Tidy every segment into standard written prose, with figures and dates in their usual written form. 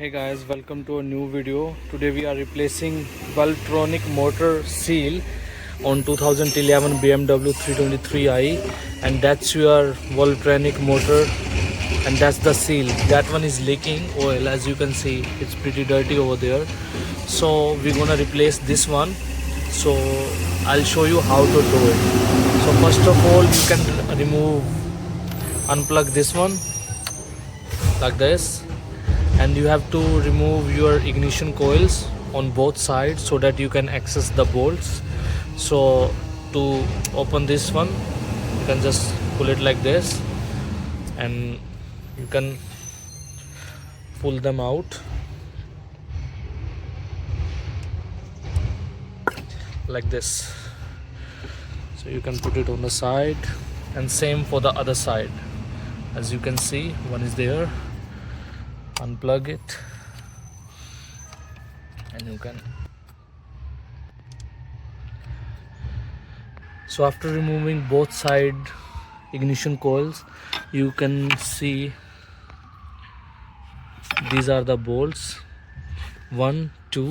Hey guys, welcome to a new video. Today we are replacing Valvetronic motor seal on 2011 BMW 323i, and that's your Valvetronic motor, and that's the seal. That one is leaking oil, as you can see. It's pretty dirty over there. So we're gonna replace this one. So I'll show you how to do it. So first of all, you can unplug this one like this, and you have to remove your ignition coils on both sides so that you can access the bolts. So to open this one, you can just pull it like this, and you can pull them out like this. So you can put it on the side, and same for the other side. As you can see, one is there. Unplug it, and you can. So after removing both side ignition coils, you can see these are the bolts. 1, 2.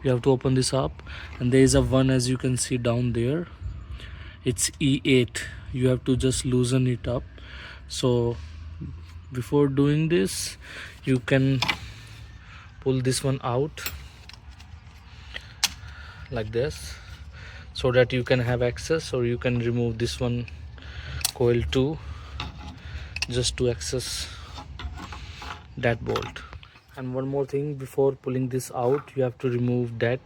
You have to open this up, and there is a one, as you can see down there. It's E8. You have to just loosen it up. So before doing this, you can pull this one out like this so that you can have access, or you can remove this one coil too, just to access that bolt. And one more thing, before pulling this out, you have to remove that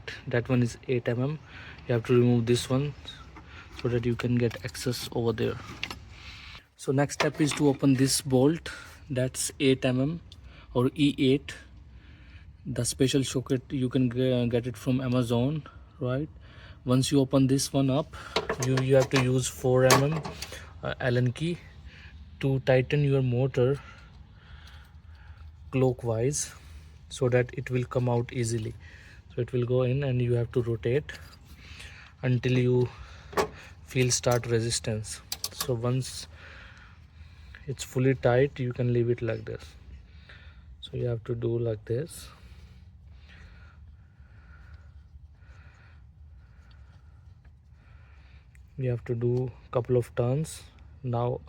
one is 8 mm. You have to remove this one so that you can get access over there. So next step is to open this bolt. That's 8 mm or E8. The special socket, you can get it from Amazon, right? Once you open this one up, you have to use 4 mm Allen key to tighten your motor clockwise so that it will come out easily. So it will go in, and you have to rotate until you feel start resistance. So once it's fully tight, you can leave it like this. So you have to do like this. You have to do couple of turns. Now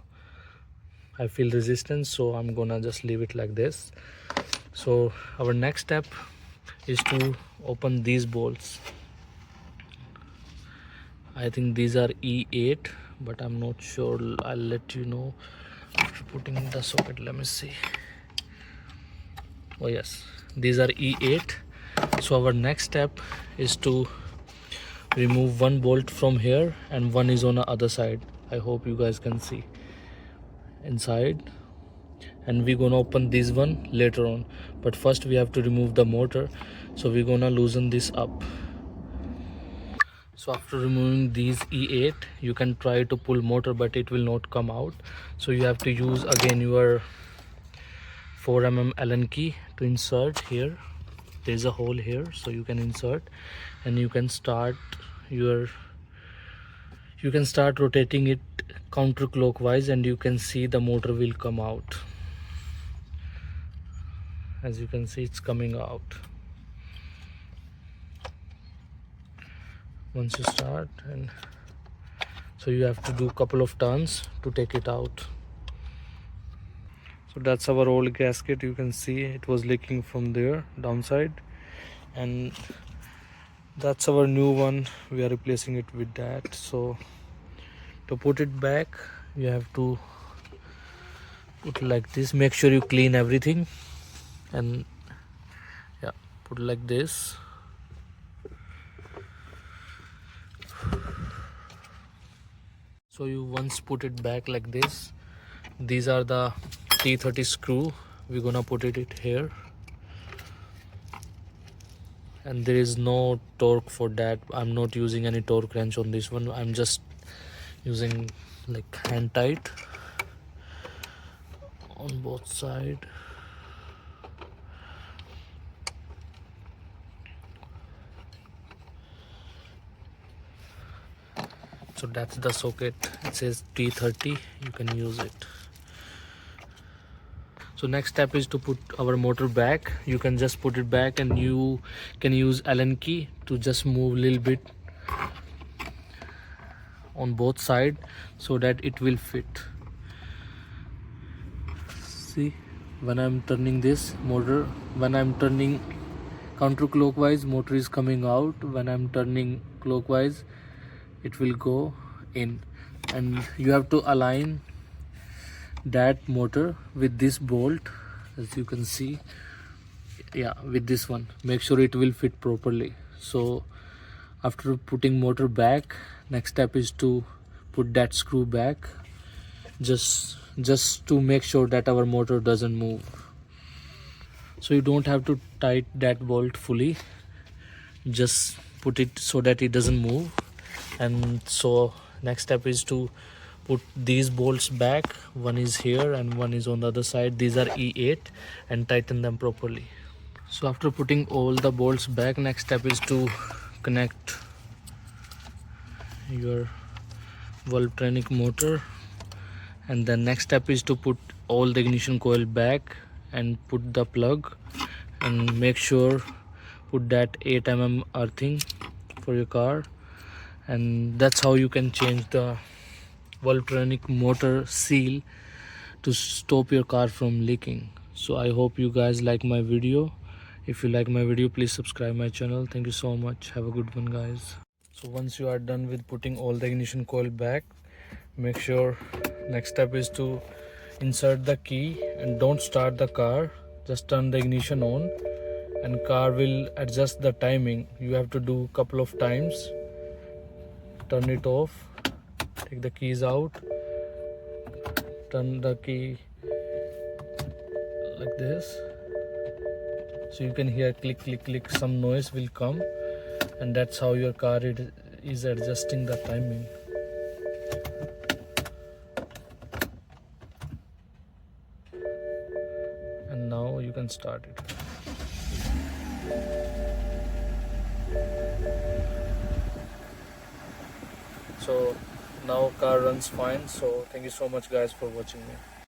I feel resistance, so I'm gonna just leave it like this. So our next step is to open these bolts. I think these are E8, but I'm not sure. I'll let you know after putting in the socket. Let me see. Oh yes, these are E8. So our next step is to remove one bolt from here, and one is on the other side. I hope you guys can see inside, and we're gonna open this one later on, but first we have to remove the motor. So we're gonna loosen this up. So after removing these E8, you can try to pull motor, but it will not come out. So you have to use again your 4 mm Allen key to insert here. There's a hole here, so you can insert, and you can start rotating it counterclockwise, and you can see the motor will come out. As you can see, it's coming out once you start. And so you have to do couple of turns to take it out. So that's our old gasket. You can see it was leaking from there downside, and that's our new one. We are replacing it with that. So to put it back, you have to put like this. Make sure you clean everything, and yeah, put like this. So you once put it back like this. These are the T30 screw. We're gonna put it here, and there is no torque for that. I'm not using any torque wrench on this one. I'm just using like hand tight on both sides. So that's the socket. It says T30. You can use it. So next step is to put our motor back. You can just put it back, and you can use Allen key to just move a little bit on both sides so that it will fit. See, when I'm turning this motor, when I'm turning counterclockwise, motor is coming out. When I'm turning clockwise, it will go in. And you have to align that motor with this bolt, as you can see. Yeah, with this one, make sure it will fit properly. So after putting motor back, next step is to put that screw back, just to make sure that our motor doesn't move. So you don't have to tight that bolt fully, just put it so that it doesn't move. And so next step is to put these bolts back. One is here and one is on the other side. These are E8, and tighten them properly. So after putting all the bolts back, next step is to connect your Valvetronic motor. And then next step is to put all the ignition coil back and put the plug, and make sure put that 8 mm earthing for your car. And that's how you can change the Valvetronic motor seal to stop your car from leaking. So I hope you guys like my video. If you like my video, please subscribe my channel. Thank you so much. Have a good one, guys. So once you are done with putting all the ignition coil back, make sure next step is to insert the key, and don't start the car, just turn the ignition on, and car will adjust the timing. You have to do couple of times. Turn it off, take the keys out, turn the key like this, so you can hear click click click, some noise will come, and that's how your car is adjusting the timing. And now you can start it. So now car runs fine. So thank you so much guys for watching me.